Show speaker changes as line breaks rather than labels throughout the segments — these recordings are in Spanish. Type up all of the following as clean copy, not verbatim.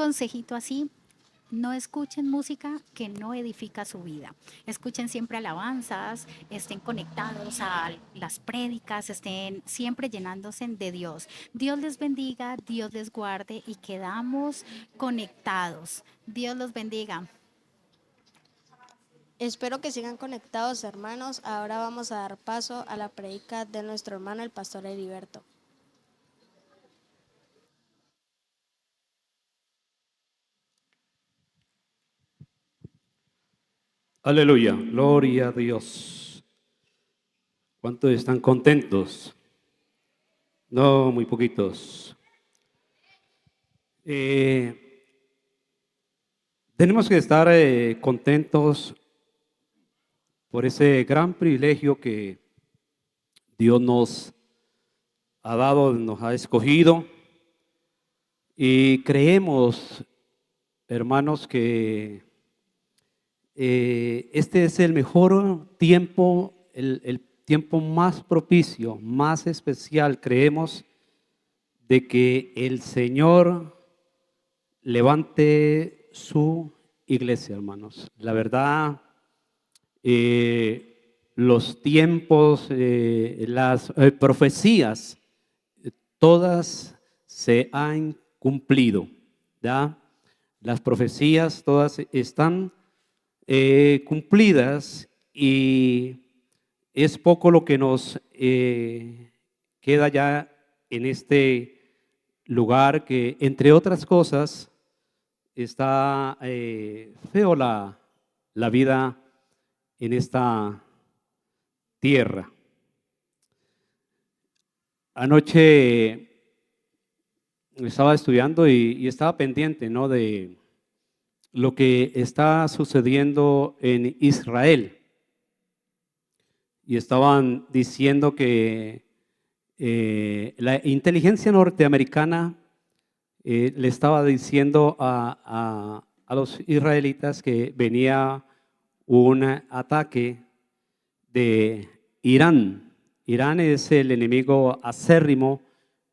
consejito así: no escuchen música que no edifica su vida. Escuchen siempre alabanzas, estén conectados a las prédicas, estén siempre llenándose de Dios. Dios les bendiga, Dios les guarde y quedamos conectados. Dios los bendiga.
Espero que sigan conectados, hermanos. Ahora vamos a dar paso a la prédica de nuestro hermano, el pastor Heriberto.
Aleluya, gloria a Dios. ¿Cuántos están contentos? No, muy poquitos. Tenemos que estar contentos por ese gran privilegio que Dios nos ha dado, nos ha escogido. Y creemos, hermanos, que este es el mejor tiempo, el tiempo más propicio, más especial. Creemos de que el Señor levante su iglesia, hermanos. La verdad, los tiempos, las profecías, todas se han cumplido, ¿ya? Las profecías todas están cumplidas y es poco lo que nos queda ya en este lugar, que entre otras cosas está feo la vida en esta tierra. Anoche estaba estudiando y estaba pendiente, ¿no?, de lo que está sucediendo en Israel. Y estaban diciendo que la inteligencia norteamericana le estaba diciendo a los israelitas que venía un ataque de Irán. Irán es el enemigo acérrimo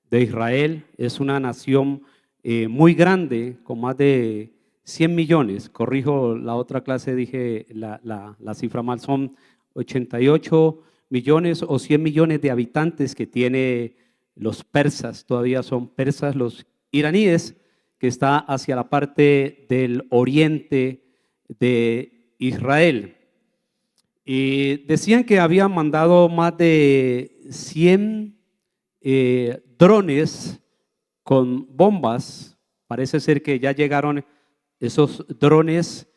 de Israel, es una nación muy grande, con más de 100 millones, corrijo la otra clase, dije la cifra mal, son 88 millones o 100 millones de habitantes que tiene los persas, todavía son persas, los iraníes, que está hacia la parte del oriente de Israel. Y decían que habían mandado más de 100 drones con bombas. Parece ser que ya llegaron esos drones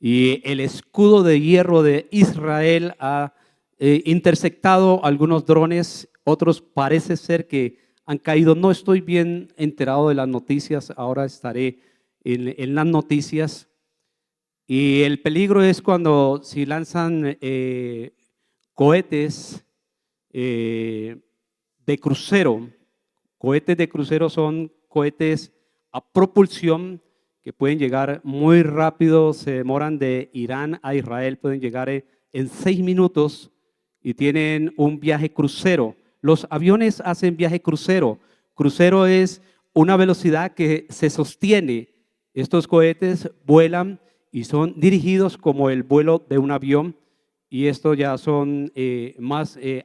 y el escudo de hierro de Israel ha interceptado algunos drones. Otros parece ser que han caído. No estoy bien enterado de las noticias, ahora estaré en las noticias. Y el peligro es cuando si lanzan cohetes de crucero. Cohetes de crucero son cohetes a propulsión que pueden llegar muy rápido, se demoran de Irán a Israel, pueden llegar en 6 minutos y tienen un viaje crucero. Los aviones hacen viaje crucero. Crucero es una velocidad que se sostiene. Estos cohetes vuelan y son dirigidos como el vuelo de un avión, y esto ya son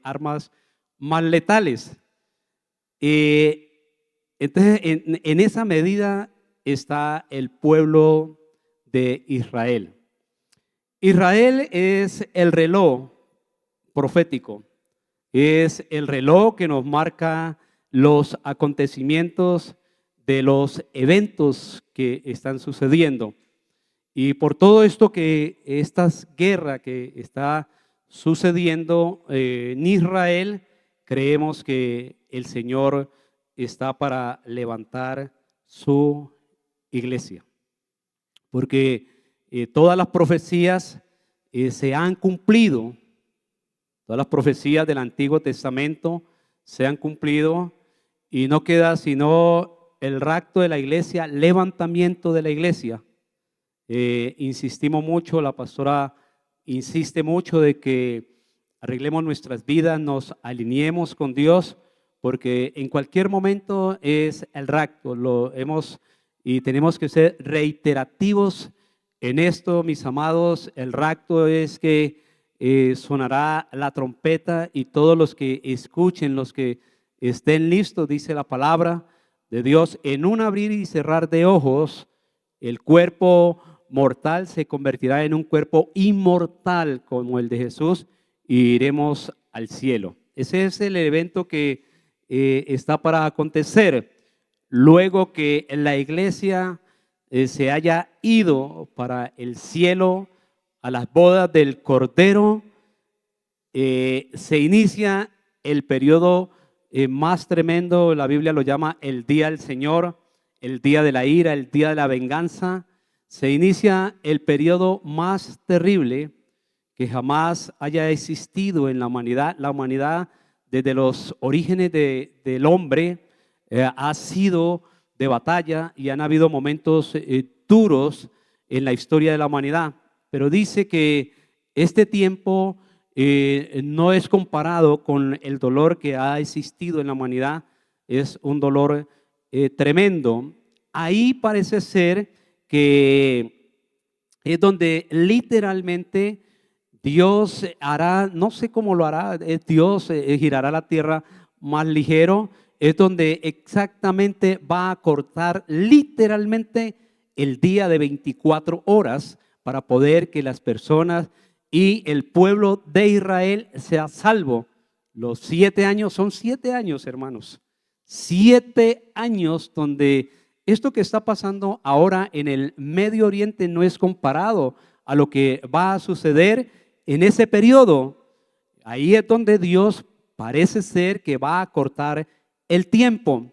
armas más letales. Entonces, en esa medida está el pueblo de Israel. Israel es el reloj profético, es el reloj que nos marca los acontecimientos de los eventos que están sucediendo. Y por todo esto, que esta guerra que está sucediendo en Israel, creemos que el Señor está para levantar su iglesia, porque todas las profecías se han cumplido, todas las profecías del Antiguo Testamento se han cumplido, y no queda sino el rapto de la iglesia, levantamiento de la iglesia. Insistimos mucho, la pastora insiste mucho de que arreglemos nuestras vidas, nos alineemos con Dios, porque en cualquier momento es el rapto. Lo hemos y tenemos que ser reiterativos en esto, mis amados. El rapto es que sonará la trompeta y todos los que escuchen, los que estén listos, dice la palabra de Dios, en un abrir y cerrar de ojos, el cuerpo mortal se convertirá en un cuerpo inmortal como el de Jesús y iremos al cielo. Ese es el evento que está para acontecer luego que la iglesia se haya ido para el cielo a las bodas del Cordero. Se inicia el periodo más tremendo. La Biblia lo llama el día del Señor, el día de la ira, el día de la venganza. Se inicia el periodo más terrible que jamás haya existido en la humanidad. La humanidad, desde los orígenes del hombre, ha sido de batalla y han habido momentos duros en la historia de la humanidad. Pero dice que este tiempo no es comparado con el dolor que ha existido en la humanidad. Es un dolor tremendo. Ahí parece ser que es donde literalmente Dios hará, no sé cómo lo hará, Dios girará la tierra más ligero. Es donde exactamente va a cortar literalmente el día de 24 horas para poder que las personas y el pueblo de Israel sea salvo. Los 7 años, son 7 años, hermanos. 7 años donde esto que está pasando ahora en el Medio Oriente no es comparado a lo que va a suceder en ese periodo. Ahí es donde Dios parece ser que va a cortar el tiempo.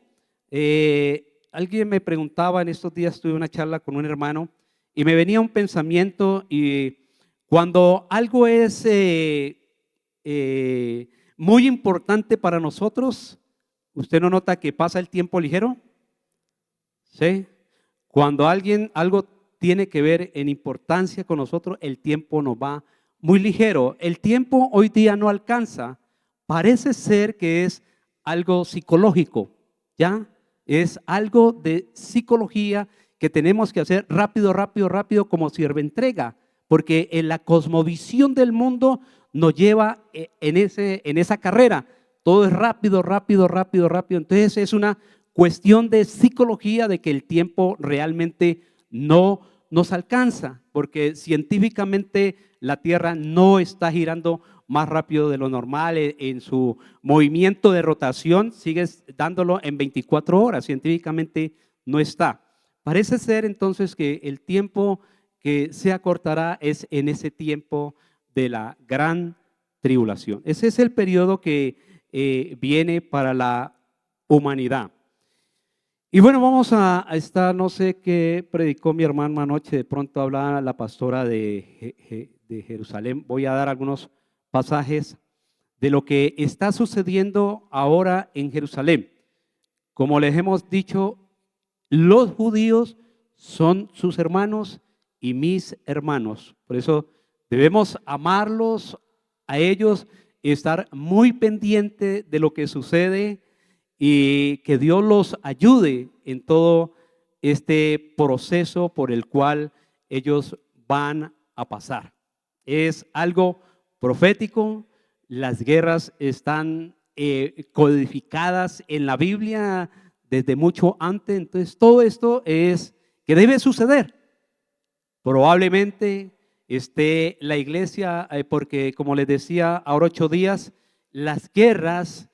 Alguien me preguntaba, en estos días tuve una charla con un hermano y me venía un pensamiento, y cuando algo es muy importante para nosotros, ¿usted no nota que pasa el tiempo ligero? ¿Sí? Cuando algo tiene que ver en importancia con nosotros, el tiempo nos va muy ligero. El tiempo hoy día no alcanza. Parece ser que es algo psicológico, ¿ya? Es algo de psicología que tenemos que hacer rápido, rápido, rápido, como sierveentrega, porque en la cosmovisión del mundo nos lleva en esa carrera. Todo es rápido, rápido, rápido, rápido. Entonces es una cuestión de psicología de que el tiempo realmente no nos alcanza, porque científicamente la Tierra no está girando más rápido de lo normal en su movimiento de rotación, sigues dándolo en 24 horas, científicamente no está. Parece ser entonces que el tiempo que se acortará es en ese tiempo de la gran tribulación. Ese es el periodo que viene para la humanidad. Y bueno, vamos a estar, no sé qué predicó mi hermano anoche, de pronto hablaba la pastora de Jerusalén. Voy a dar algunos pasajes de lo que está sucediendo ahora en Jerusalén. Como les hemos dicho, los judíos son sus hermanos y mis hermanos. Por eso debemos amarlos a ellos y estar muy pendiente de lo que sucede, y que Dios los ayude en todo este proceso por el cual ellos van a pasar. Es algo profético. Las guerras están codificadas en la Biblia desde mucho antes. Entonces todo esto es que debe suceder. Probablemente esté la iglesia, porque como les decía, ahora 8 días, las guerras,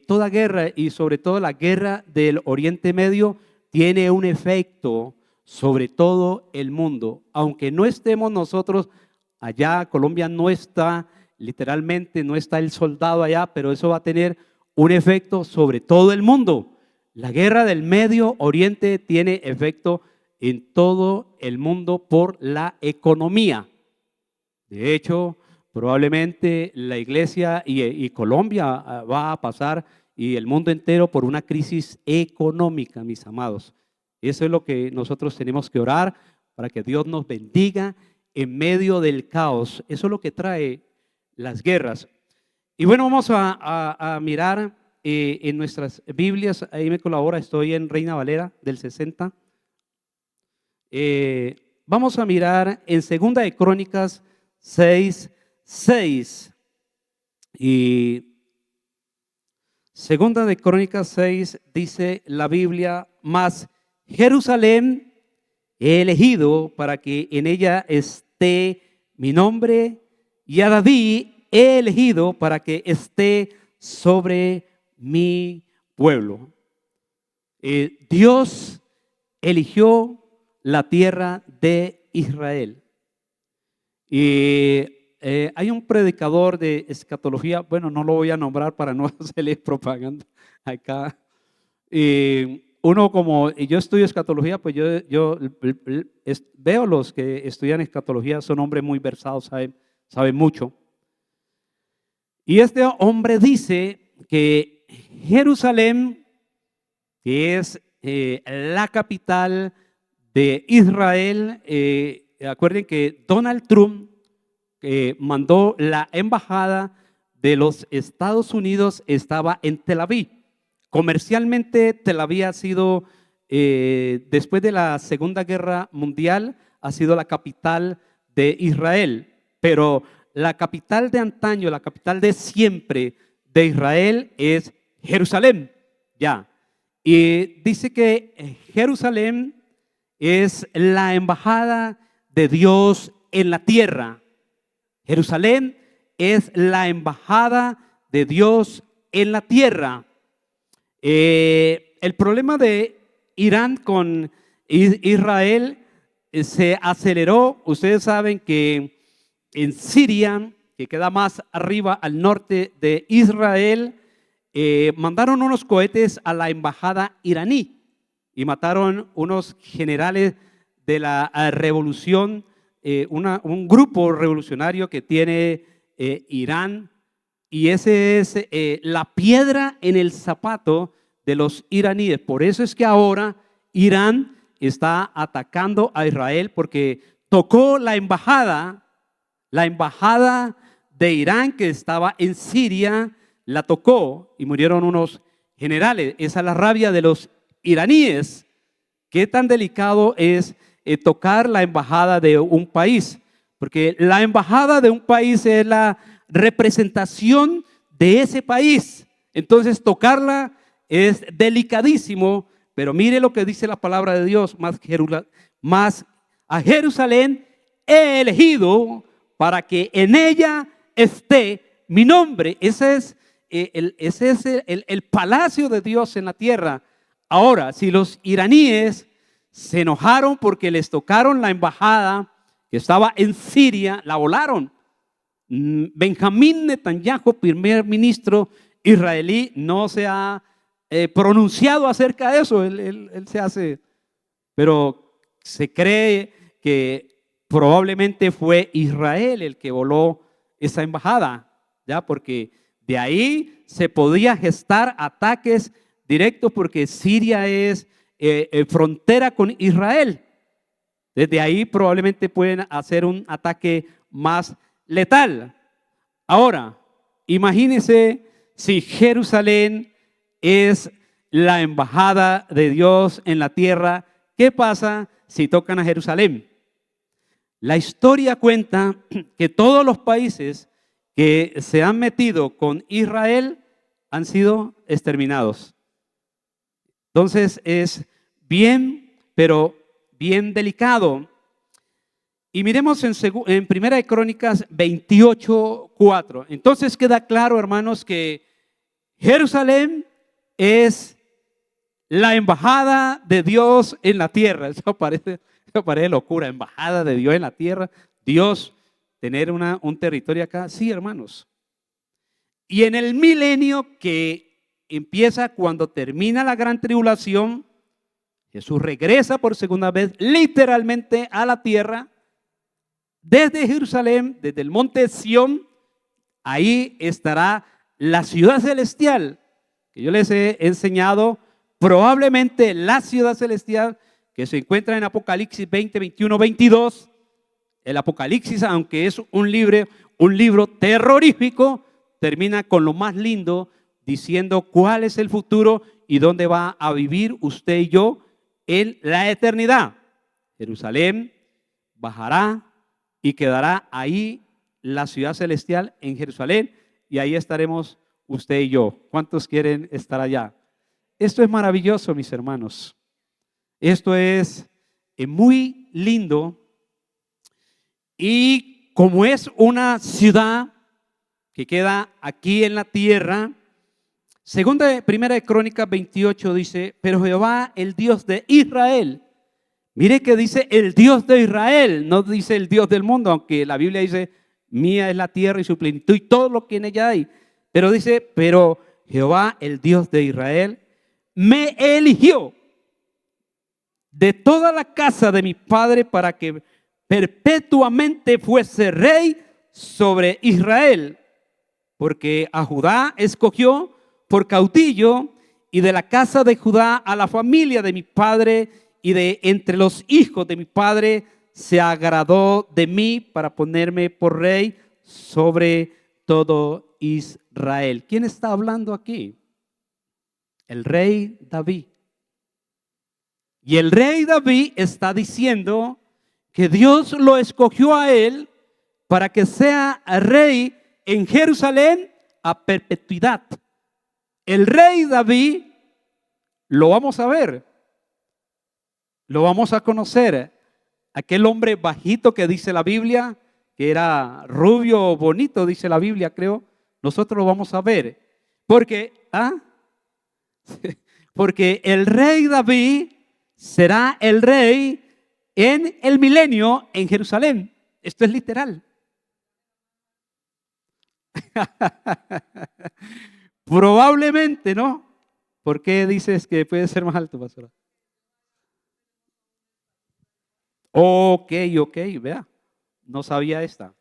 toda guerra y sobre todo la guerra del Oriente Medio tiene un efecto sobre todo el mundo. Aunque no estemos nosotros allá, Colombia no está, literalmente no está el soldado allá, pero eso va a tener un efecto sobre todo el mundo. La guerra del Medio Oriente tiene efecto en todo el mundo por la economía. De hecho, probablemente la iglesia y Colombia va a pasar, y el mundo entero, por una crisis económica, mis amados. Eso es lo que nosotros tenemos que orar, para que Dios nos bendiga en medio del caos. Eso es lo que trae las guerras. Y bueno, vamos a mirar en nuestras Biblias. Ahí me colabora, estoy en Reina Valera del 60. vamos a mirar en Segunda de Crónicas 6:6. Y Segunda de Crónicas 6 dice la Biblia: mas Jerusalén he elegido para que en ella esté mi nombre, y a David he elegido para que esté sobre mi pueblo. Dios eligió la tierra de Israel. Y hay un predicador de escatología, bueno, no lo voy a nombrar para no hacerle propaganda acá. Uno, como yo estudio escatología, pues yo veo los que estudian escatología, son hombres muy versados, saben mucho. Y este hombre dice que Jerusalén, que es la capital de Israel, acuerden que Donald Trump mandó la embajada de los Estados Unidos, estaba en Tel Aviv. Comercialmente, Tel Aviv ha sido, después de la Segunda Guerra Mundial, ha sido la capital de Israel. Pero la capital de antaño, la capital de siempre de Israel es Jerusalén. Ya. Y dice que Jerusalén es la embajada de Dios en la tierra. Jerusalén es la embajada de Dios en la tierra. El problema de Irán con Israel se aceleró. Ustedes saben que en Siria, que queda más arriba al norte de Israel, mandaron unos cohetes a la embajada iraní y mataron unos generales de la revolución, un grupo revolucionario que tiene Irán, y ese es la piedra en el zapato de los iraníes. Por eso es que ahora Irán está atacando a Israel, porque tocó la embajada de Irán que estaba en Siria, la tocó y murieron unos generales. Esa es la rabia de los iraníes. Qué tan delicado es tocar la embajada de un país, porque la embajada de un país es la representación de ese país. Entonces tocarla es delicadísimo, pero mire lo que dice la palabra de Dios: más a Jerusalén he elegido para que en ella esté mi nombre. Ese es el palacio de Dios en la tierra. Ahora, si los iraníes se enojaron porque les tocaron la embajada que estaba en Siria, la volaron. Benjamín Netanyahu, primer ministro israelí, no se ha pronunciado acerca de eso. Él se hace, pero se cree que probablemente fue Israel el que voló esa embajada, ya, porque de ahí se podía gestar ataques directos, porque Siria es frontera con Israel. Desde ahí probablemente pueden hacer un ataque más letal. Ahora, imagínense si Jerusalén es la embajada de Dios en la tierra, ¿qué pasa si tocan a Jerusalén? La historia cuenta que todos los países que se han metido con Israel han sido exterminados. Entonces es bien, pero bien delicado. Y miremos en Primera de Crónicas 28:4. Entonces queda claro, hermanos, que Jerusalén es la embajada de Dios en la tierra. Eso parece locura, embajada de Dios en la tierra. Dios tener un territorio acá. Sí, hermanos. Y en el milenio que empieza cuando termina la gran tribulación, Jesús regresa por segunda vez literalmente a la tierra. Desde Jerusalén, desde el monte Sión, ahí estará la ciudad celestial, que yo les he enseñado, probablemente la ciudad celestial que se encuentra en Apocalipsis 20, 21, 22. El Apocalipsis, aunque es un libro terrorífico, termina con lo más lindo, diciendo cuál es el futuro y dónde va a vivir usted y yo en la eternidad. Jerusalén bajará y quedará ahí la ciudad celestial en Jerusalén, y ahí estaremos usted y yo. ¿Cuántos quieren estar allá? Esto es maravilloso, mis hermanos. Esto es muy lindo, y como es una ciudad que queda aquí en la tierra, primera de Crónicas 28 dice, pero Jehová, el Dios de Israel. Mire que dice el Dios de Israel, no dice el Dios del mundo, aunque la Biblia dice, mía es la tierra y su plenitud y todo lo que en ella hay. Pero dice, pero Jehová, el Dios de Israel, me eligió de toda la casa de mi padre para que perpetuamente fuese rey sobre Israel, porque a Judá escogió por caudillo, y de la casa de Judá a la familia de mi padre, y de entre los hijos de mi padre se agradó de mí para ponerme por rey sobre todo Israel. ¿Quién está hablando aquí? El rey David. Y el rey David está diciendo que Dios lo escogió a él para que sea rey en Jerusalén a perpetuidad. El rey David lo vamos a ver, lo vamos a conocer. Aquel hombre bajito que dice la Biblia, que era rubio, bonito, dice la Biblia, creo. Nosotros lo vamos a ver. Porque el rey David será el rey en el milenio en Jerusalén. Esto es literal. Probablemente, ¿no? ¿Por qué dices que puede ser más alto, pastora? Ok, vea, no sabía esta.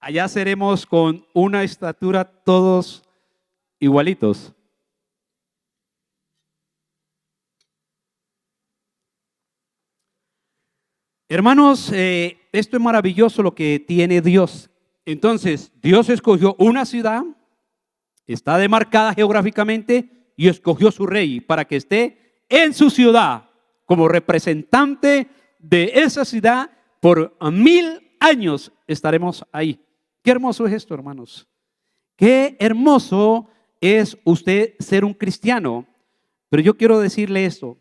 Allá seremos con una estatura todos igualitos. Hermanos, esto es maravilloso lo que tiene Dios. Entonces, Dios escogió una ciudad, está demarcada geográficamente, y escogió su rey para que esté en su ciudad como representante de esa ciudad. Por 1000 años estaremos ahí. Qué hermoso es esto, hermanos. Qué hermoso es usted ser un cristiano. Pero yo quiero decirle esto,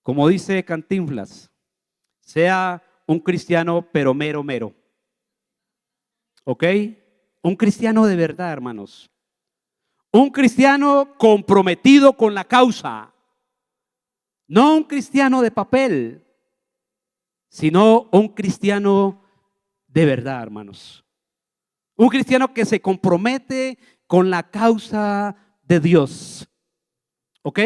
como dice Cantinflas, sea un cristiano pero mero, mero. ¿Ok? Un cristiano de verdad, hermanos. Un cristiano comprometido con la causa. No un cristiano de papel, sino un cristiano de verdad, hermanos. Un cristiano que se compromete con la causa de Dios. ¿Ok?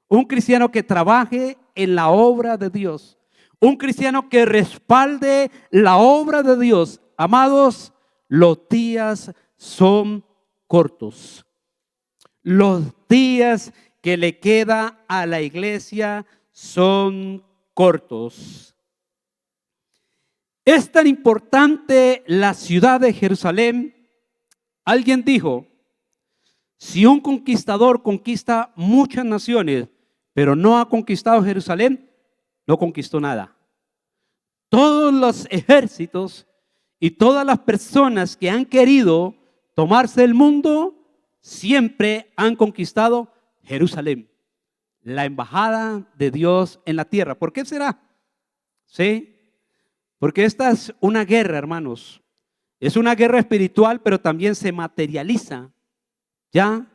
Un cristiano que trabaje en la obra de Dios. Un cristiano que respalde la obra de Dios. Amados, los días son cortos. Los días que le queda a la iglesia son cortos. Es tan importante la ciudad de Jerusalén. Alguien dijo, si un conquistador conquista muchas naciones, pero no ha conquistado Jerusalén, no conquistó nada. Todos los ejércitos y todas las personas que han querido tomarse el mundo siempre han conquistado Jerusalén, la embajada de Dios en la tierra. ¿Por qué será? ¿Sí? Porque esta es una guerra, hermanos. Es una guerra espiritual, pero también se materializa. ¿Ya?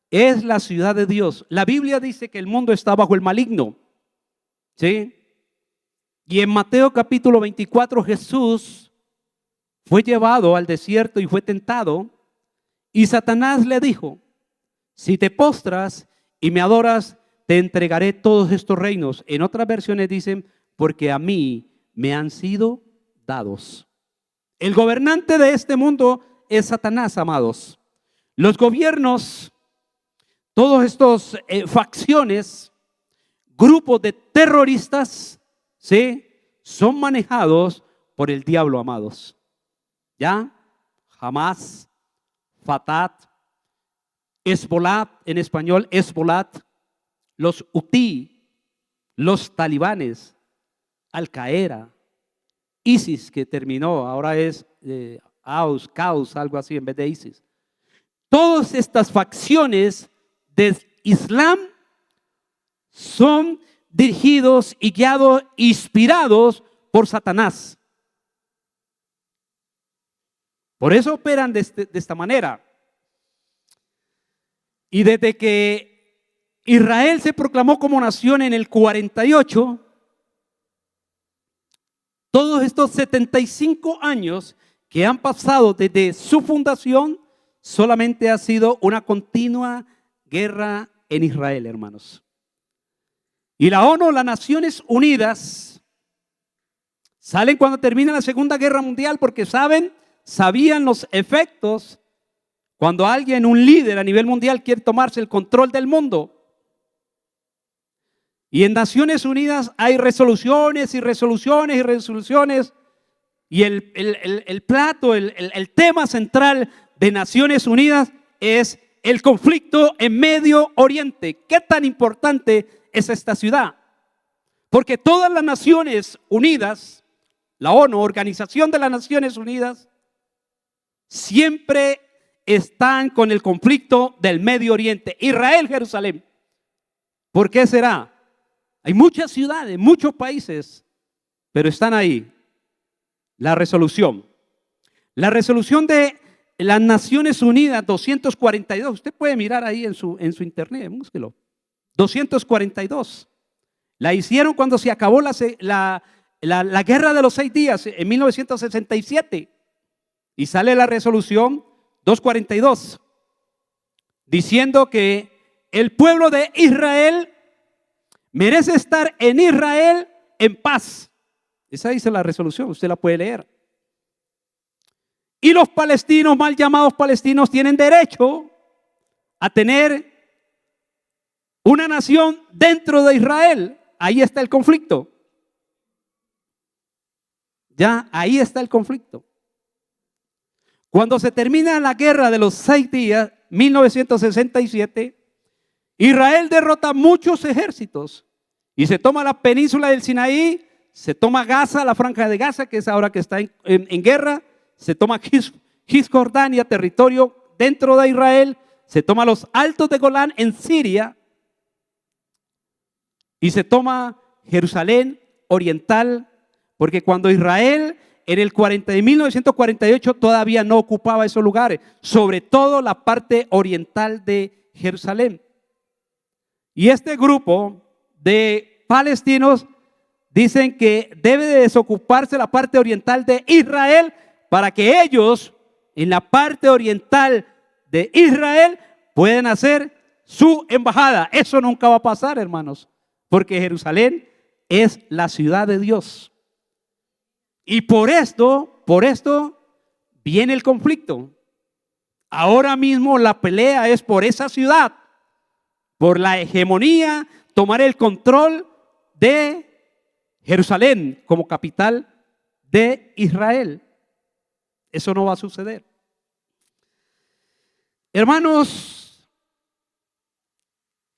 Es la ciudad de Dios. La Biblia dice que el mundo está bajo el maligno. ¿Sí? Y en Mateo capítulo 24 Jesús fue llevado al desierto y fue tentado. Y Satanás le dijo, si te postras y me adoras, te entregaré todos estos reinos. En otras versiones dicen, porque a mí me han sido dados. El gobernante de este mundo es Satanás, amados. Los gobiernos, todos estos facciones, grupos de terroristas, ¿sí?, son manejados por el diablo, amados. ¿Ya? Hamas, Fatah, Hezbollah, en español Hezbollah, los Houthi, los talibanes, Al Qaeda, ISIS, que terminó, ahora es Caos, algo así en vez de ISIS. Todas estas facciones del Islam son dirigidos y guiados, inspirados por Satanás. Por eso operan de esta manera. Y desde que Israel se proclamó como nación en el 48, todos estos 75 años que han pasado desde su fundación, solamente ha sido una continua guerra en Israel, hermanos. Y la ONU, las Naciones Unidas, salen cuando termina la Segunda Guerra Mundial porque sabían los efectos cuando alguien, un líder a nivel mundial, quiere tomarse el control del mundo. Y en Naciones Unidas hay resoluciones y resoluciones y resoluciones. Y el tema central de Naciones Unidas es el conflicto en Medio Oriente. ¿Qué tan importante es esta ciudad? Porque todas las Naciones Unidas, la ONU, Organización de las Naciones Unidas, siempre están con el conflicto del Medio Oriente. Israel, Jerusalén. ¿Por qué será? Hay muchas ciudades, muchos países, pero están ahí. La resolución de las Naciones Unidas 242, usted puede mirar ahí en su internet, búsquelo. 242. La hicieron cuando se acabó la guerra de los 6 días en 1967 y sale la resolución 242 diciendo que el pueblo de Israel merece estar en Israel en paz. Esa dice la resolución, usted la puede leer. Y los palestinos, mal llamados palestinos, tienen derecho a tener una nación dentro de Israel. Ahí está el conflicto. Ya, ahí está el conflicto. Cuando se termina la guerra de los 6 días, 1967, Israel derrota muchos ejércitos y se toma la península del Sinaí, se toma Gaza, la franja de Gaza, que es ahora que está en guerra, se toma Cisjordania, territorio dentro de Israel, se toma los altos de Golán en Siria y se toma Jerusalén oriental, porque cuando Israel en el 1948 todavía no ocupaba esos lugares, sobre todo la parte oriental de Jerusalén. Y este grupo de palestinos dicen que debe de desocuparse la parte oriental de Israel para que ellos en la parte oriental de Israel puedan hacer su embajada. Eso nunca va a pasar, hermanos, porque Jerusalén es la ciudad de Dios. Y por esto viene el conflicto. Ahora mismo la pelea es por esa ciudad, por la hegemonía, tomar el control de Jerusalén como capital de Israel. Eso no va a suceder. Hermanos,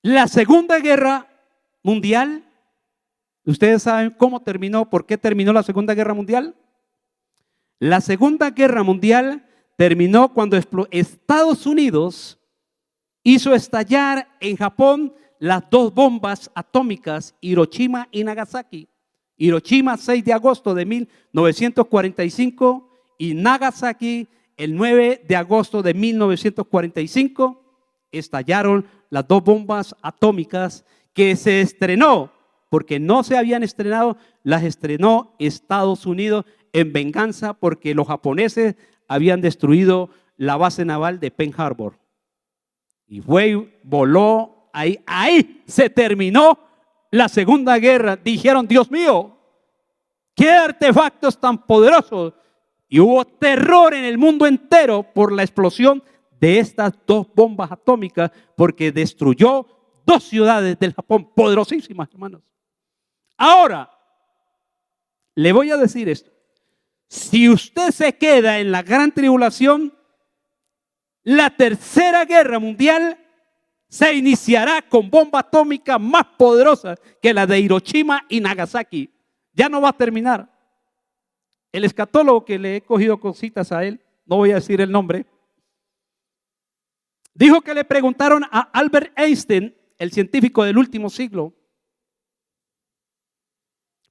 la Segunda Guerra Mundial, ¿ustedes saben cómo terminó? ¿Por qué terminó la Segunda Guerra Mundial? La Segunda Guerra Mundial terminó cuando Estados Unidos hizo estallar en Japón las 2 bombas atómicas, Hiroshima y Nagasaki. Hiroshima 6 de agosto de 1945 y Nagasaki el 9 de agosto de 1945 estallaron las 2 bombas atómicas que se estrenó, porque no se habían estrenado, las estrenó Estados Unidos en venganza porque los japoneses habían destruido la base naval de Pearl Harbor. Y voló ahí se terminó la Segunda Guerra. Dijeron, Dios mío, qué artefactos tan poderosos. Y hubo terror en el mundo entero por la explosión de estas 2 bombas atómicas, porque destruyó 2 ciudades del Japón poderosísimas, hermanos. Ahora, le voy a decir esto. Si usted se queda en la gran tribulación, la Tercera Guerra Mundial se iniciará con bomba atómica más poderosa que la de Hiroshima y Nagasaki. ya no va a terminar. El escatólogo, que le he cogido cositas a él, no voy a decir el nombre, dijo que le preguntaron a Albert Einstein, el científico del último siglo,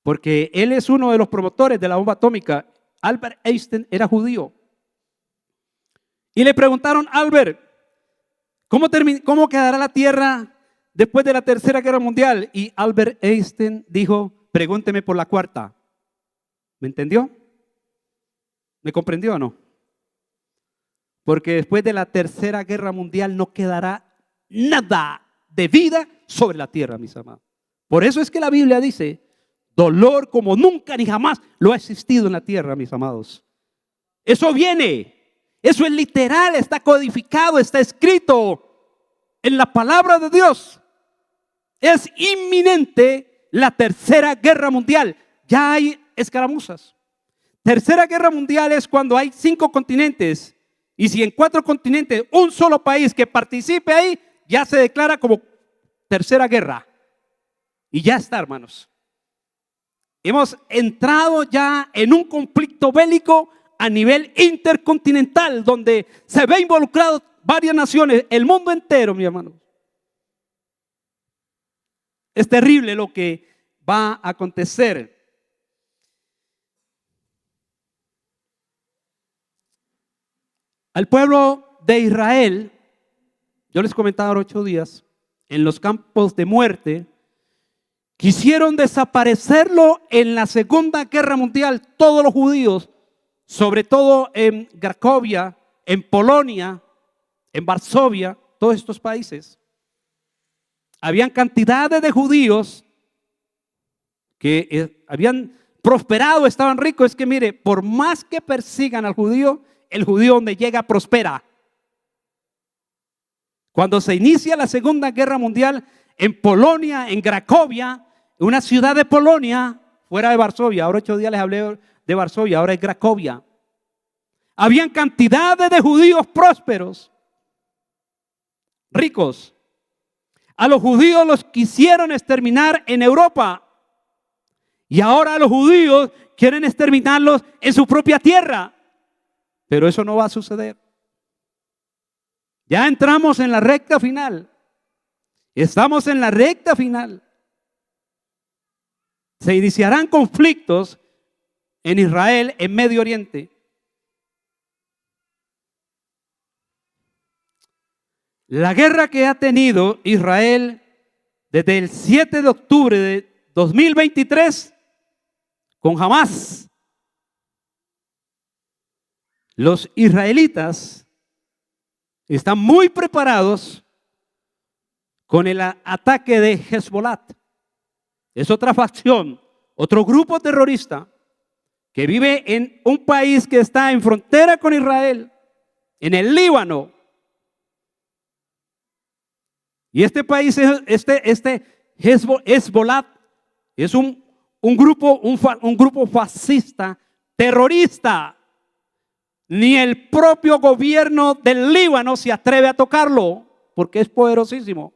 porque él es uno de los promotores de la bomba atómica. Albert Einstein era judío. Y le preguntaron: Albert, ¿cómo quedará la Tierra después de la Tercera Guerra Mundial? Y Albert Einstein dijo: pregúnteme por la cuarta. ¿Me entendió? ¿Me comprendió o no? Porque después de la Tercera Guerra Mundial no quedará nada de vida sobre la tierra, mis amados. Por eso es que la Biblia dice: dolor como nunca ni jamás lo ha existido en la tierra, mis amados. Eso viene, eso es literal, está codificado, está escrito en la palabra de Dios. Es inminente la Tercera Guerra Mundial. Ya hay escaramuzas. Tercera Guerra Mundial es cuando hay 5 continentes. Y si en 4 continentes un solo país que participe ahí, ya se declara como Tercera Guerra. Y ya está, hermanos. Hemos entrado ya en un conflicto bélico a nivel intercontinental, donde se ve involucrado varias naciones, el mundo entero, mi hermano. Es terrible lo que va a acontecer. Al pueblo de Israel, yo les comentaba hace 8 días, en los campos de muerte, quisieron desaparecerlo en la Segunda Guerra Mundial, todos los judíos, sobre todo en Cracovia, en Polonia, en Varsovia, todos estos países. Habían cantidades de judíos que habían prosperado, estaban ricos. Es que mire, por más que persigan al judío, el judío donde llega prospera. Cuando se inicia la Segunda Guerra Mundial, en Polonia, en Cracovia, una ciudad de Polonia, fuera de Varsovia, ahora 8 días les hablé de Varsovia, ahora es Cracovia. Habían cantidades de judíos prósperos, ricos. A los judíos los quisieron exterminar en Europa. Y ahora los judíos quieren exterminarlos en su propia tierra. Pero eso no va a suceder. Ya entramos en la recta final. Estamos en la recta final. Se iniciarán conflictos en Israel, en Medio Oriente. La guerra que ha tenido Israel desde el 7 de octubre de 2023 con Hamás. Los israelitas están muy preparados con el ataque de Hezbollah. Es otra facción, otro grupo terrorista que vive en un país que está en frontera con Israel, en el Líbano. Y este país, Hezbollah, es un grupo fascista, terrorista. Ni el propio gobierno del Líbano se atreve a tocarlo, porque es poderosísimo.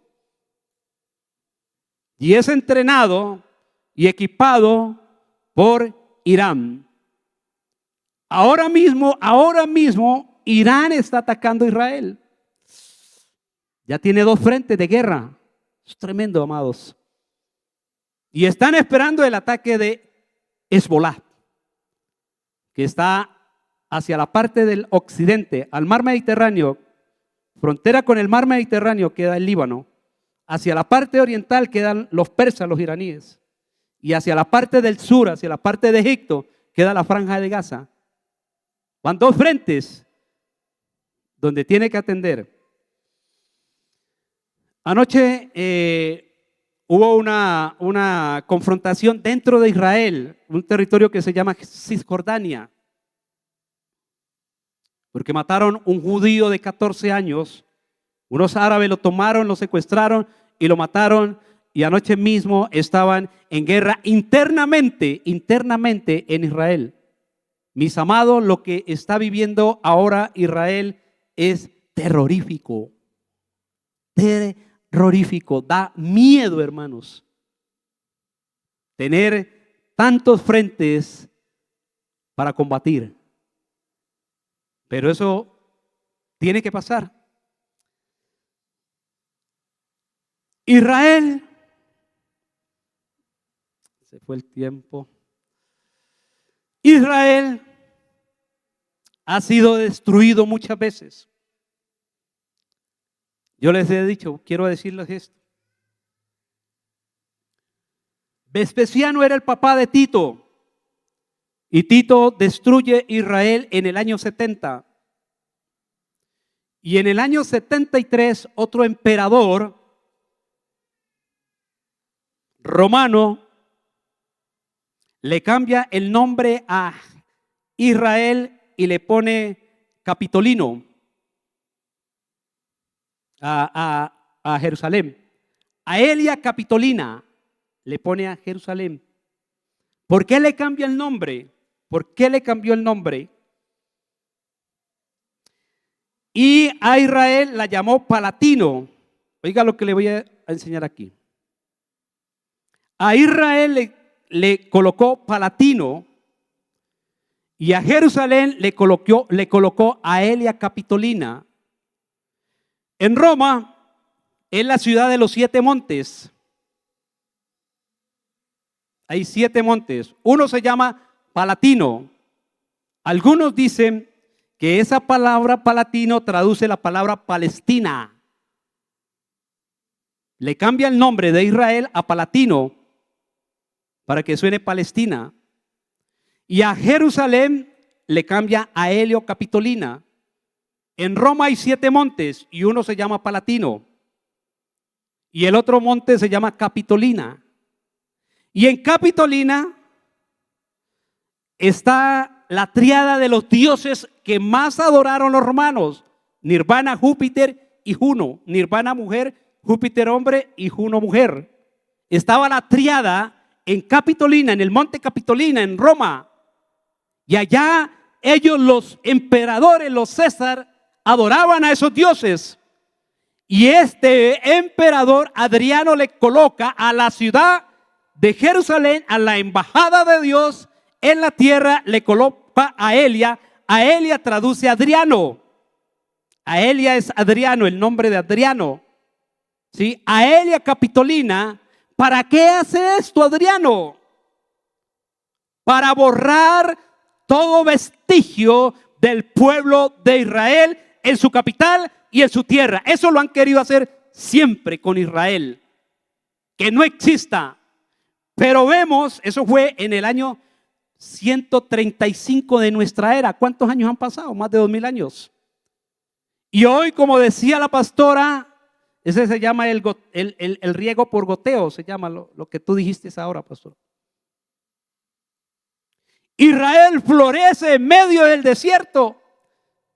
Y es entrenado y equipado por Irán. Ahora mismo, Irán está atacando a Israel. Ya tiene 2 frentes de guerra. Es tremendo, amados. Y están esperando el ataque de Hezbollah, que está hacia la parte del occidente, al mar Mediterráneo. Frontera con el mar Mediterráneo queda el Líbano. Hacia la parte oriental quedan los persas, los iraníes. Y hacia la parte del sur, hacia la parte de Egipto, queda la franja de Gaza. Van 2 frentes donde tiene que atender. Anoche hubo una confrontación dentro de Israel, un territorio que se llama Cisjordania, porque mataron un judío de 14 años. Unos árabes lo tomaron, lo secuestraron y lo mataron. Y anoche mismo estaban en guerra internamente en Israel. Mis amados, lo que está viviendo ahora Israel es terrorífico. Terrorífico. Da miedo, hermanos, tener tantos frentes para combatir. Pero eso tiene que pasar. Israel, se fue el tiempo. Israel ha sido destruido muchas veces. Yo les he dicho, quiero decirles esto. Vespasiano era el papá de Tito. Y Tito destruye Israel en el año 70. Y en el año 73 otro emperador romano le cambia el nombre a Israel y le pone Capitolino a Jerusalén. A Elia Capitolina le pone a Jerusalén. ¿Por qué le cambia el nombre? ¿Por qué le cambió el nombre? Y a Israel la llamó Palatino. Oiga lo que le voy a enseñar aquí. A Israel le colocó Palatino y a Jerusalén le colocó a Elia Capitolina. En Roma es la ciudad de los 7 montes. Hay 7 montes. Uno se llama Palatino. Algunos dicen que esa palabra Palatino traduce la palabra Palestina. Le cambia el nombre de Israel a Palatino para que suene Palestina. Y a Jerusalén le cambia a Helio Capitolina. En Roma hay 7 montes y uno se llama Palatino. Y el otro monte se llama Capitolina. Y en Capitolina está la tríada de los dioses que más adoraron los romanos: Nirvana, Júpiter y Juno. Nirvana mujer, Júpiter hombre y Juno mujer. Estaba la tríada en Capitolina, en el monte Capitolina, en Roma. Y allá ellos, los emperadores, los César, adoraban a esos dioses. Y este emperador Adriano le coloca a la ciudad de Jerusalén, a la embajada de Dios en la tierra, le coloca a Elia. A Elia traduce Adriano. A Elia es Adriano, el nombre de Adriano. ¿Sí? A Elia Capitolina. ¿Para qué hace esto Adriano? Para borrar todo vestigio del pueblo de Israel en su capital y en su tierra. Eso lo han querido hacer siempre con Israel, que no exista. Pero vemos, eso fue en el año 135 de nuestra era. ¿Cuántos años han pasado? Más de 2000 años. Y hoy, como decía la pastora, ese se llama el riego por goteo, se llama lo que tú dijiste ahora, pastor. Israel florece en medio del desierto.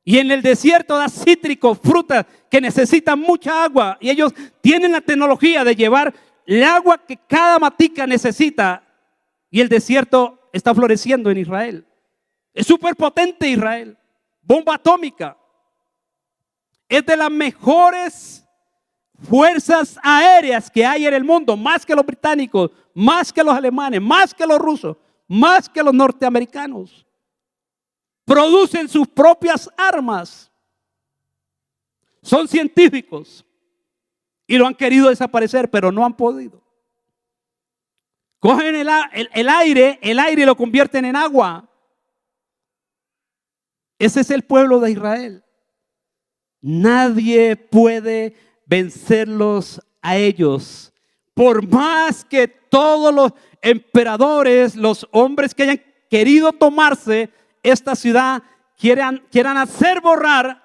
Y en el desierto da cítricos, frutas que necesitan mucha agua. Y ellos tienen la tecnología de llevar el agua que cada matica necesita. Y el desierto está floreciendo en Israel. Es súper potente Israel. Bomba atómica. Es de las mejores fuerzas aéreas que hay en el mundo. Más que los británicos, más que los alemanes, más que los rusos, más que los norteamericanos. Producen sus propias armas. Son científicos. Y lo han querido desaparecer, pero no han podido. Cogen el aire y lo convierten en agua. Ese es el pueblo de Israel. Nadie puede vencerlos a ellos. Por más que todos los emperadores, los hombres que hayan querido tomarse esta ciudad, quieran hacer borrar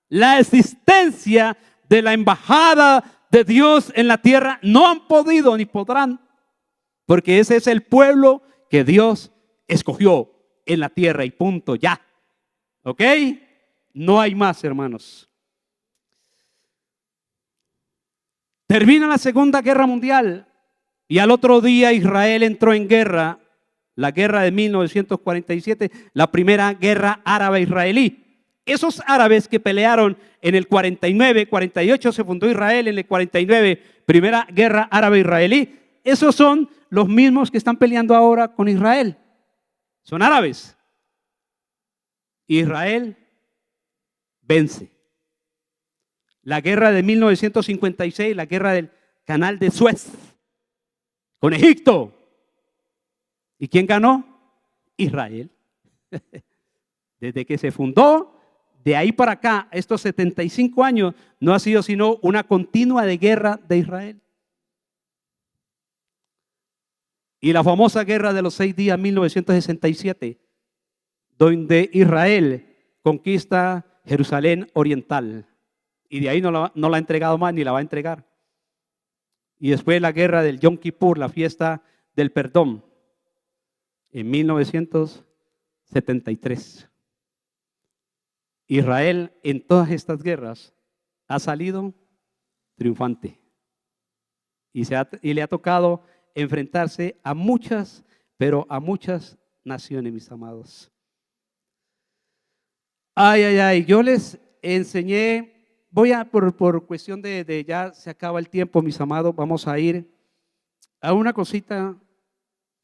la existencia de la embajada de Dios en la tierra, no han podido ni podrán, porque ese es el pueblo que Dios escogió en la tierra y punto, ya. ¿Ok? No hay más, hermanos. Termina la Segunda Guerra Mundial y al otro día Israel entró en guerra, la guerra de 1947, la primera guerra árabe-israelí. Esos árabes que pelearon en el 49, 48 se fundó Israel, en el 49, primera guerra árabe-israelí. Esos son los mismos que están peleando ahora con Israel. Son árabes. Israel vence. La guerra de 1956, la guerra del Canal de Suez con Egipto. ¿Y quién ganó? Israel. Desde que se fundó, de ahí para acá, estos 75 años, no ha sido sino una continua de guerra de Israel. Y la famosa guerra de los 6 días, 1967, donde Israel conquista Jerusalén Oriental. Y de ahí no la ha entregado más ni la va a entregar. Y después la guerra del Yom Kippur, la fiesta del perdón, en 1973. Israel en todas estas guerras ha salido triunfante. Y le ha tocado enfrentarse a muchas, pero a muchas naciones, mis amados. Ay, ay, ay, yo les enseñé, por cuestión de ya se acaba el tiempo, mis amados, vamos a ir a una cosita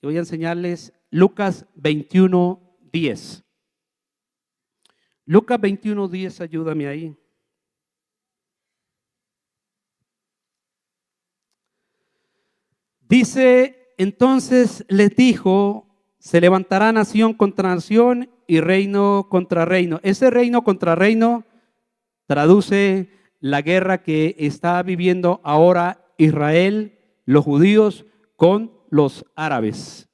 que voy a enseñarles, Lucas 21:10. Lucas 21:10, ayúdame ahí. Dice, entonces les dijo, se levantará nación contra nación y reino contra reino. Ese reino contra reino traduce la guerra que está viviendo ahora Israel, los judíos con los árabes.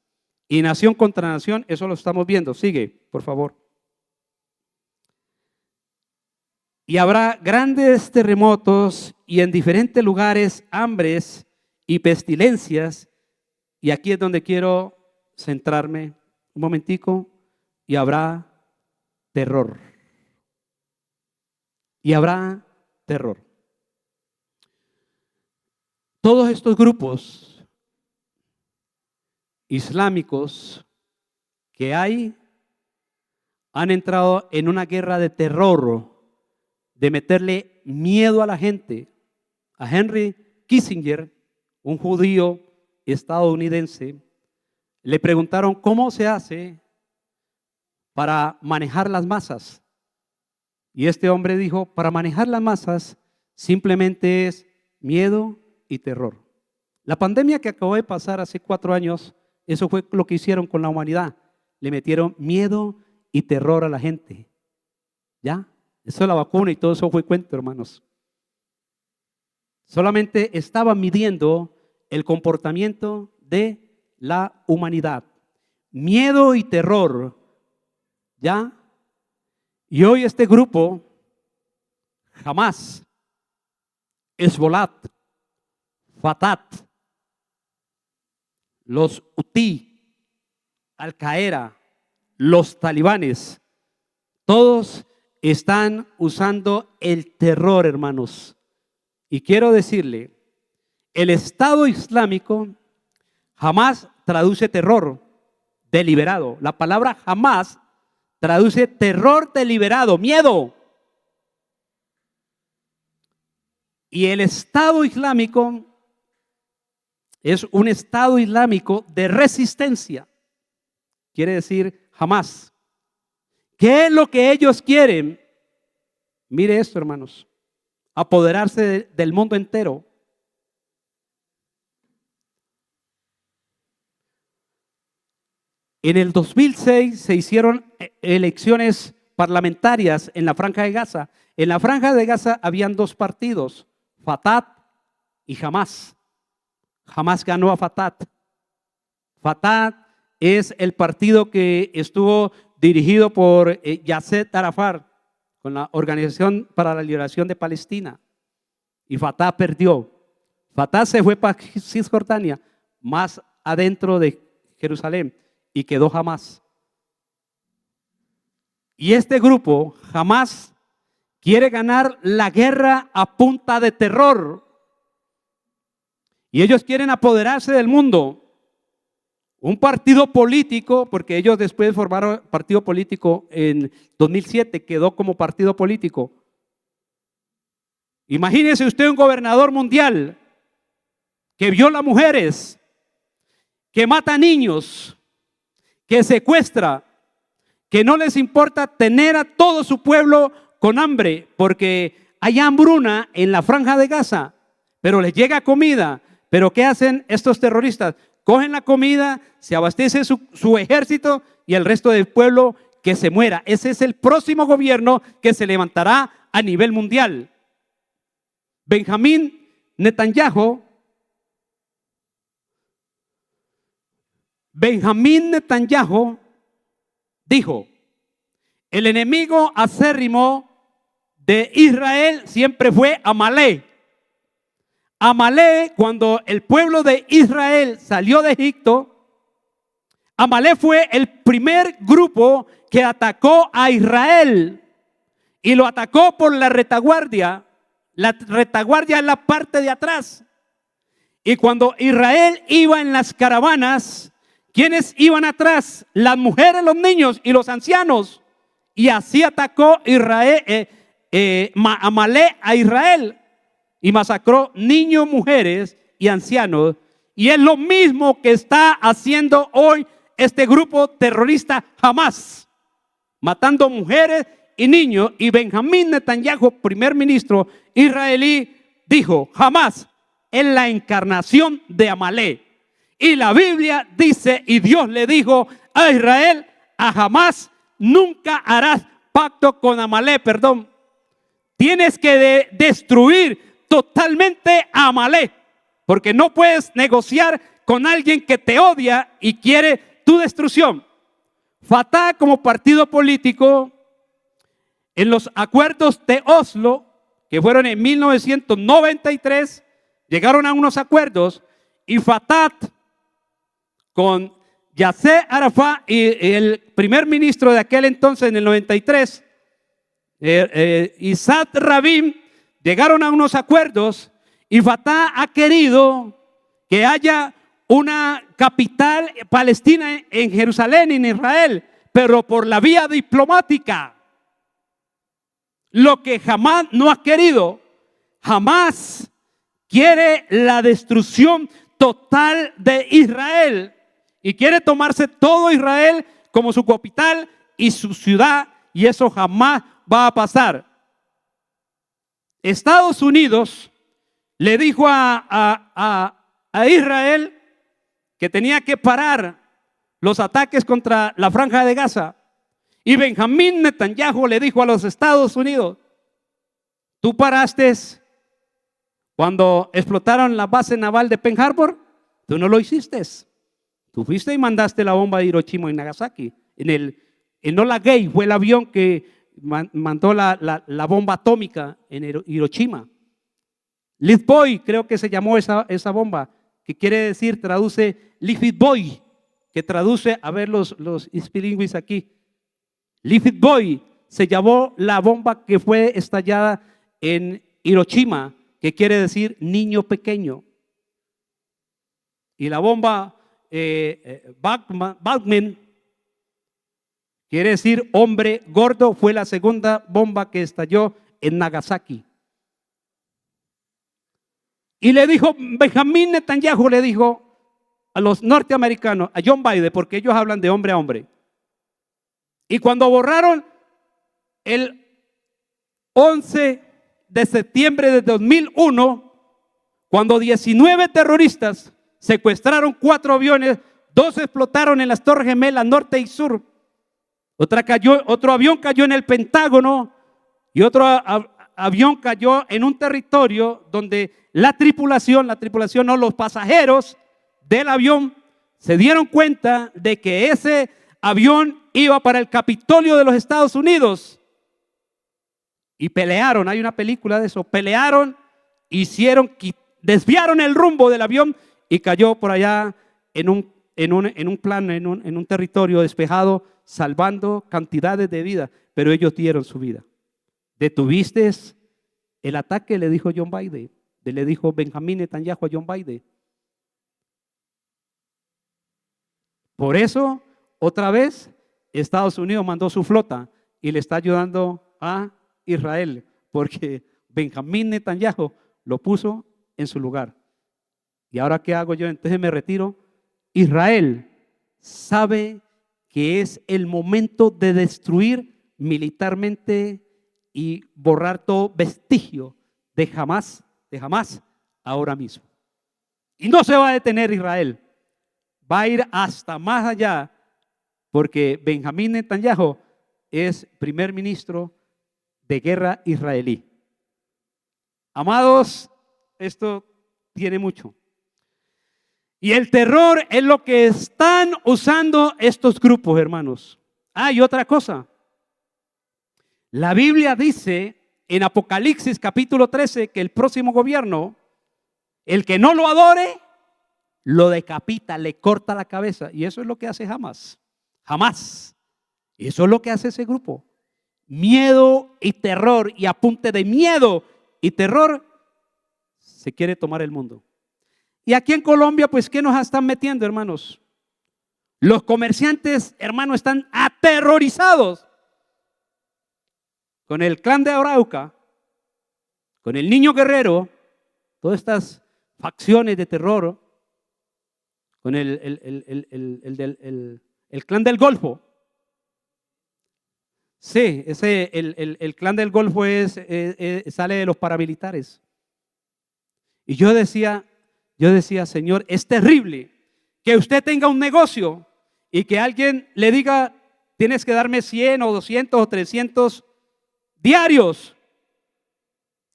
Y nación contra nación, eso lo estamos viendo. Sigue, por favor. Y habrá grandes terremotos y en diferentes lugares hambres y pestilencias. Y aquí es donde quiero centrarme un momentico. Y habrá terror. Y habrá terror. Todos estos grupos islámicos que hay han entrado en una guerra de terror, de meterle miedo a la gente. A Henry Kissinger, un judío estadounidense, le preguntaron cómo se hace para manejar las masas. Y este hombre dijo, para manejar las masas simplemente es miedo y terror. La pandemia que acabó de pasar hace 4 años, eso fue lo que hicieron con la humanidad. Le metieron miedo y terror a la gente. ¿Ya? Eso es la vacuna y todo eso fue cuento, hermanos. Solamente estaban midiendo el comportamiento de la humanidad. Miedo y terror. ¿Ya? Y hoy este grupo, Hamas, Hezbollah, Fatah, los Houthi, Al-Qaeda, los talibanes, todos están usando el terror, hermanos. Y quiero decirle, el Estado Islámico jamás traduce terror deliberado. La palabra jamás traduce terror deliberado, miedo. Y el Estado Islámico es un Estado Islámico de resistencia. Quiere decir jamás. ¿Qué es lo que ellos quieren? Mire esto, hermanos. Apoderarse del mundo entero. En el 2006 se hicieron elecciones parlamentarias en la Franja de Gaza. En la Franja de Gaza habían 2 partidos, Fatah y Hamas. Hamas ganó a Fatah. Fatah es el partido que estuvo dirigido por Yasser Arafat con la Organización para la Liberación de Palestina. Y Fatah perdió. Fatah se fue para Cisjordania, más adentro de Jerusalén, y quedó Hamas. Y este grupo, Hamas, quiere ganar la guerra a punta de terror. Y ellos quieren apoderarse del mundo. Un partido político, porque ellos después formaron partido político en 2007, quedó como partido político. Imagínese usted un gobernador mundial que viola mujeres, que mata niños, que secuestra, que no les importa tener a todo su pueblo con hambre, porque hay hambruna en la franja de Gaza, pero les llega comida. Pero ¿qué hacen estos terroristas? Cogen la comida, se abastece su ejército y el resto del pueblo que se muera. Ese es el próximo gobierno que se levantará a nivel mundial. Benjamín Netanyahu dijo: el enemigo acérrimo de Israel siempre fue Amalek. Amalek, cuando el pueblo de Israel salió de Egipto, Amalek fue el primer grupo que atacó a Israel y lo atacó por la retaguardia. La retaguardia es la parte de atrás. Y cuando Israel iba en las caravanas, ¿quiénes iban atrás? Las mujeres, los niños y los ancianos. Y así atacó Amalek a Israel y masacró niños, mujeres y ancianos. Y es lo mismo que está haciendo hoy este grupo terrorista Hamás, matando mujeres y niños. Y Benjamín Netanyahu, primer ministro israelí, dijo: Hamás es la encarnación de Amalek. Y la Biblia dice, y Dios le dijo a Israel: a Hamás nunca harás pacto con Amalek. Tienes que destruir totalmente a Amalek, porque no puedes negociar con alguien que te odia y quiere tu destrucción. Fatah, como partido político, en los acuerdos de Oslo, que fueron en 1993, llegaron a unos acuerdos, y Fatah con Yasser Arafat y el primer ministro de aquel entonces en el 93, Isaac Rabin, llegaron a unos acuerdos, y Fatah ha querido que haya una capital palestina en Jerusalén, en Israel, pero por la vía diplomática. Lo que Hamás no ha querido. Hamás quiere la destrucción total de Israel y quiere tomarse todo Israel como su capital y su ciudad, y eso jamás va a pasar. Estados Unidos le dijo a Israel que tenía que parar los ataques contra la franja de Gaza, y Benjamín Netanyahu le dijo a los Estados Unidos: tú paraste cuando explotaron la base naval de Pearl Harbor, tú no lo hiciste. Tú fuiste y mandaste la bomba de Hiroshima y Nagasaki. Enola Gay fue el avión que mandó la bomba atómica en Hiroshima. Live Boy, creo que se llamó esa bomba, que quiere decir, traduce Live Boy, que traduce, a ver los bilingües aquí. Live Boy se llamó la bomba que fue estallada en Hiroshima, que quiere decir niño pequeño. Y la bomba Batman, quiere decir hombre gordo, fue la segunda bomba que estalló en Nagasaki. Y le dijo, Benjamín Netanyahu le dijo a los norteamericanos, a John Biden, porque ellos hablan de hombre a hombre. Y cuando borraron el 11 de septiembre de 2001, cuando 19 terroristas secuestraron 4 aviones, 2 explotaron en las Torres Gemelas norte y sur. Otro avión cayó en el Pentágono y otro avión cayó en un territorio donde la tripulación no, los pasajeros del avión se dieron cuenta de que ese avión iba para el Capitolio de los Estados Unidos y pelearon. Hay una película de eso. Pelearon, desviaron el rumbo del avión y cayó por allá en un territorio despejado, salvando cantidades de vidas, pero ellos dieron su vida. ¿Detuviste el ataque? Le dijo John Biden. Le dijo Benjamín Netanyahu a John Biden. Por eso, otra vez, Estados Unidos mandó su flota y le está ayudando a Israel, porque Benjamín Netanyahu lo puso en su lugar. ¿Y ahora qué hago yo? Entonces me retiro Israel sabe que es el momento de destruir militarmente y borrar todo vestigio de Hamás ahora mismo. Y no se va a detener Israel, va a ir hasta más allá, porque Benjamín Netanyahu es primer ministro de guerra israelí. Amados, esto tiene mucho. Y el terror es lo que están usando estos grupos, hermanos. Y otra cosa. La Biblia dice en Apocalipsis capítulo 13 que el próximo gobierno, el que no lo adore, lo decapita, le corta la cabeza. Y eso es lo que hace Hamás. Y eso es lo que hace ese grupo. Miedo y terror, y a punta de miedo y terror se quiere tomar el mundo. Y aquí en Colombia, pues, ¿qué nos están metiendo, hermanos? Los comerciantes, hermanos, están aterrorizados con el clan de Arauca, con el Niño Guerrero, todas estas facciones de terror, con el clan del Golfo. Sí, el clan del Golfo sale de los paramilitares. Y yo decía, Señor, es terrible que usted tenga un negocio y que alguien le diga, tienes que darme 100 o 200 o 300 diarios.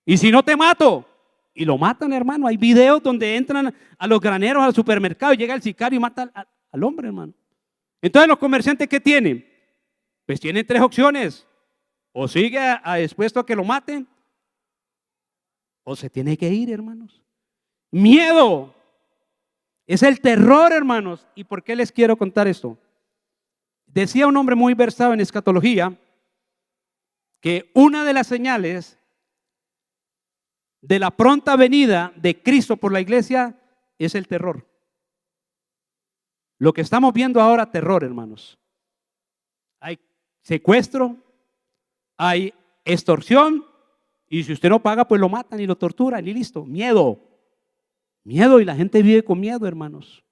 Y si no te mato. Y lo matan, hermano. Hay videos donde entran a los graneros, al supermercado, y llega el sicario y mata al hombre, hermano. Entonces, los comerciantes, ¿qué tienen? Pues tienen 3 opciones. O sigue expuesto a que lo maten, o se tiene que ir, hermanos. Miedo. Es el terror, hermanos. ¿Y por qué les quiero contar esto? Decía un hombre muy versado en escatología que una de las señales de la pronta venida de Cristo por la iglesia es el terror. Lo que estamos viendo ahora, terror, hermanos. Hay secuestro, hay extorsión, y si usted no paga, pues lo matan y lo torturan y listo. Miedo, y la gente vive con miedo, hermanos.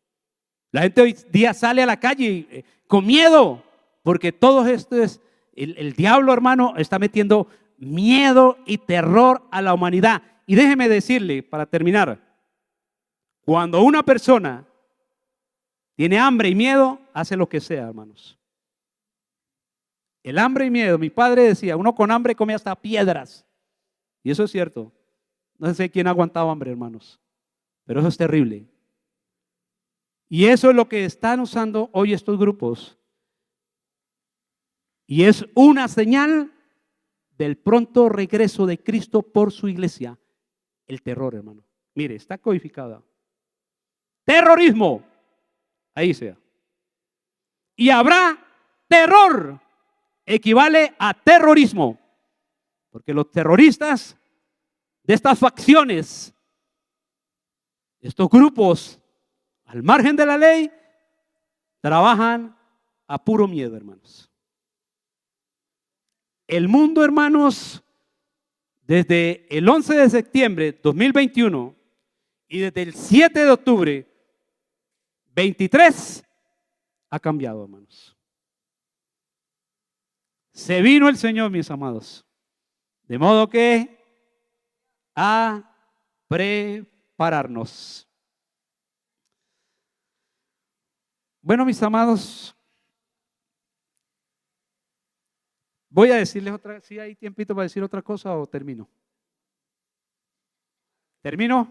La gente hoy día sale a la calle con miedo, porque todo esto es, el diablo, hermano, está metiendo miedo y terror a la humanidad. Y déjeme decirle, para terminar, cuando una persona tiene hambre y miedo, hace lo que sea, hermanos. El hambre y miedo, mi padre decía, uno con hambre come hasta piedras. Y eso es cierto. No sé quién ha aguantado hambre, hermanos, pero eso es terrible. Y eso es lo que están usando hoy estos grupos. Y es una señal del pronto regreso de Cristo por su iglesia. El terror, hermano. Mire, está codificada. Terrorismo. Ahí sea. Y habrá terror. Equivale a terrorismo. Porque los terroristas de estas facciones, estos grupos al margen de la ley, trabajan a puro miedo, hermanos. El mundo, hermanos, desde el 11 de septiembre de 2021 y desde el 7 de octubre 23 ha cambiado, hermanos. Se vino el Señor, mis amados. De modo que a prepararnos. Bueno, mis amados, voy a decirles otra, si hay tiempito para decir otra cosa o termino. ¿Termino?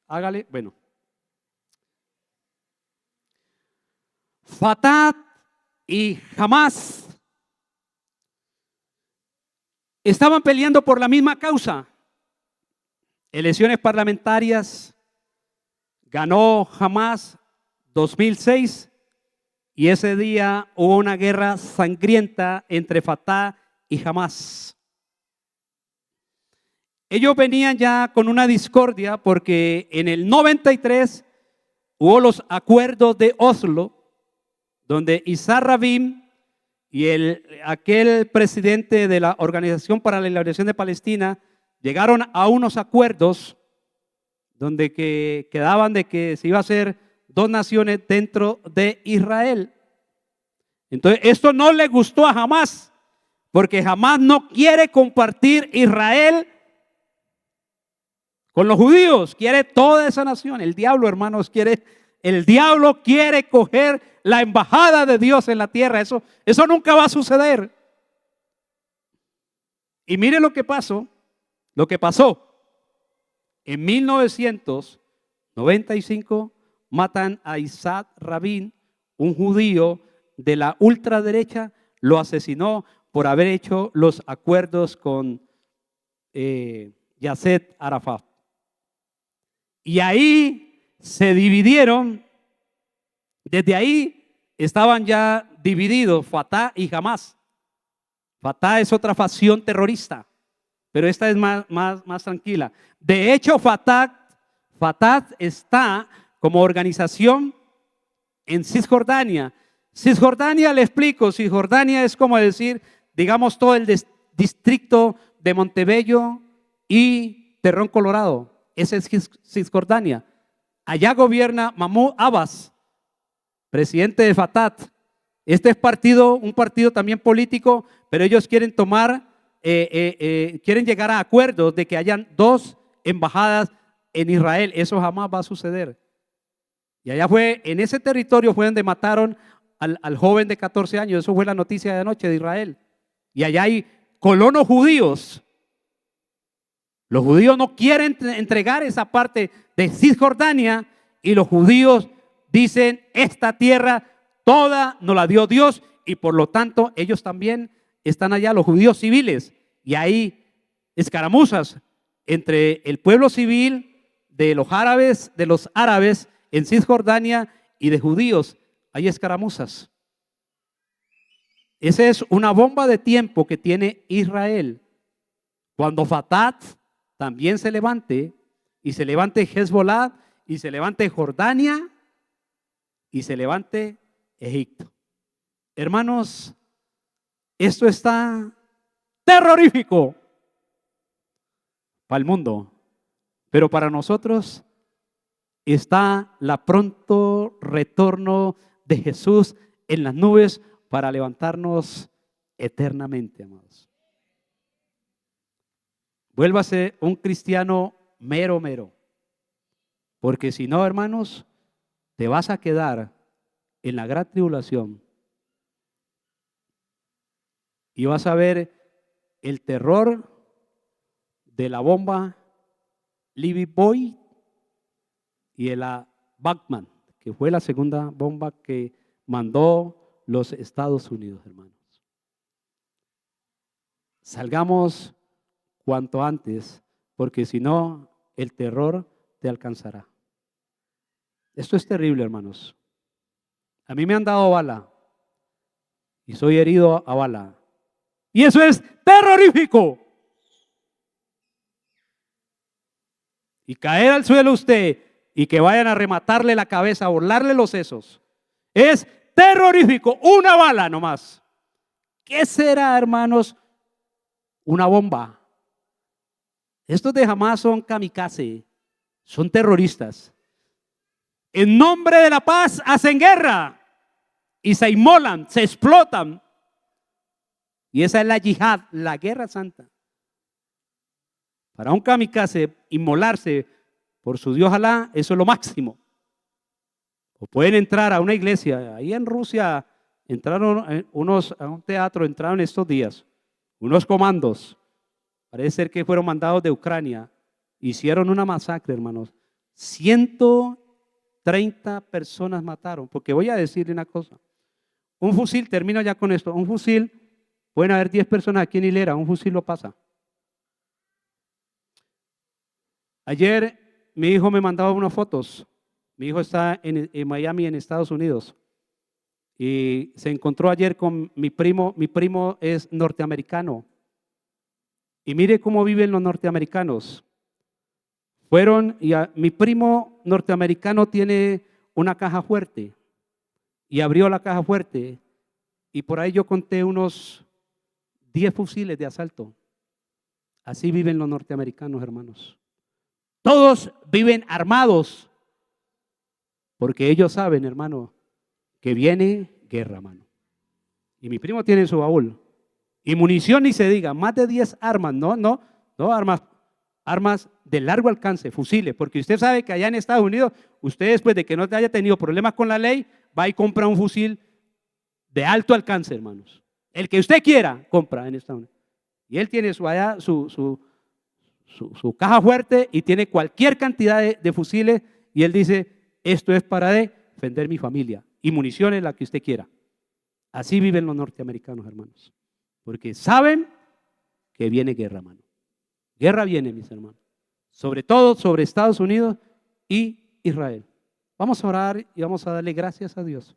Hágale, bueno. Fatah y Hamás estaban peleando por la misma causa. Elecciones parlamentarias, ganó Hamás 2006 y ese día hubo una guerra sangrienta entre Fatah y Hamás. Ellos venían ya con una discordia porque en el 93 hubo los acuerdos de Oslo, donde Isaac Rabin y aquel presidente de la Organización para la Liberación de Palestina quedaron a unos acuerdos donde quedaban de que se iba a hacer dos naciones dentro de Israel. Entonces, esto no le gustó a Hamás, porque Hamás no quiere compartir Israel con los judíos, quiere toda esa nación. El diablo, hermanos, el diablo quiere coger la embajada de Dios en la tierra. Eso nunca va a suceder. Y mire lo que pasó. En 1995 matan a Isaac Rabin, un judío de la ultraderecha, lo asesinó por haber hecho los acuerdos con Yasser Arafat. Y ahí se dividieron, desde ahí estaban ya divididos Fatah y Hamás. Fatah es otra facción terrorista, pero esta es más tranquila. De hecho, Fatah está como organización en Cisjordania. Cisjordania, le explico, Cisjordania es como decir, digamos, todo el distrito de Montebello y Terrón Colorado. Ese es Cisjordania. Allá gobierna Mahmoud Abbas, presidente de Fatah. Este es un partido también político, pero ellos quieren quieren llegar a acuerdos de que hayan dos embajadas en Israel. Eso jamás va a suceder. Y allá en ese territorio fue donde mataron al joven de 14 años. Eso fue la noticia de anoche de Israel. Y allá hay colonos judíos. Los judíos no quieren entregar esa parte de Cisjordania y los judíos dicen, esta tierra toda nos la dio Dios y por lo tanto ellos también están allá, los judíos civiles, y hay escaramuzas entre el pueblo civil de los árabes en Cisjordania y de judíos. Hay escaramuzas. Esa es una bomba de tiempo que tiene Israel. Cuando Fatah también se levante, y se levante Hezbollah, y se levante Jordania, y se levante Egipto. Hermanos, esto está terrorífico para el mundo, pero para nosotros está la pronto retorno de Jesús en las nubes para levantarnos eternamente, amados. Vuélvase un cristiano mero, porque si no, hermanos, te vas a quedar en la gran tribulación y vas a ver el terror de la bomba Libby Boy y de la Bachmann, que fue la segunda bomba que mandó los Estados Unidos, hermanos. Salgamos cuanto antes, porque si no, el terror te alcanzará. Esto es terrible, hermanos. A mí me han dado bala y soy herido a bala. Y eso es terrorífico. Y caer al suelo usted y que vayan a rematarle la cabeza, a volarle los sesos, es terrorífico. Una bala nomás. ¿Qué será, hermanos? Una bomba. Estos de Hamás son kamikaze, son terroristas. En nombre de la paz hacen guerra y se inmolan, se explotan. Y esa es la yihad, la guerra santa. Para un kamikaze, inmolarse por su Dios Alá, eso es lo máximo. O pueden entrar a una iglesia. Ahí en Rusia entraron a un teatro, entraron estos días, unos comandos. Parece ser que fueron mandados de Ucrania. Hicieron una masacre, hermanos. 130 personas mataron. Porque voy a decirle una cosa. Un fusil, termino ya con esto. Un fusil, pueden haber 10 personas aquí en hilera, un fusil lo pasa. Ayer mi hijo me mandaba unas fotos. Mi hijo está en Miami, en Estados Unidos. Y se encontró ayer con mi primo. Mi primo es norteamericano. Y mire cómo viven los norteamericanos. Mi primo norteamericano tiene una caja fuerte. Y abrió la caja fuerte. Y por ahí yo conté unos 10 fusiles de asalto. Así viven los norteamericanos, hermanos. Todos viven armados. Porque ellos saben, hermano, que viene guerra, hermano. Y mi primo tiene en su baúl. Y munición ni se diga, más de 10 armas, no armas de largo alcance, fusiles, porque usted sabe que allá en Estados Unidos, usted después de que no haya tenido problemas con la ley, va y compra un fusil de alto alcance, hermanos. El que usted quiera, compra en Estados Unidos. Y él tiene su caja fuerte y tiene cualquier cantidad de fusiles y él dice, esto es para defender mi familia y municiones la que usted quiera. Así viven los norteamericanos, hermanos, porque saben que viene guerra, hermano. Guerra viene, mis hermanos, sobre todo sobre Estados Unidos y Israel. Vamos a orar y vamos a darle gracias a Dios.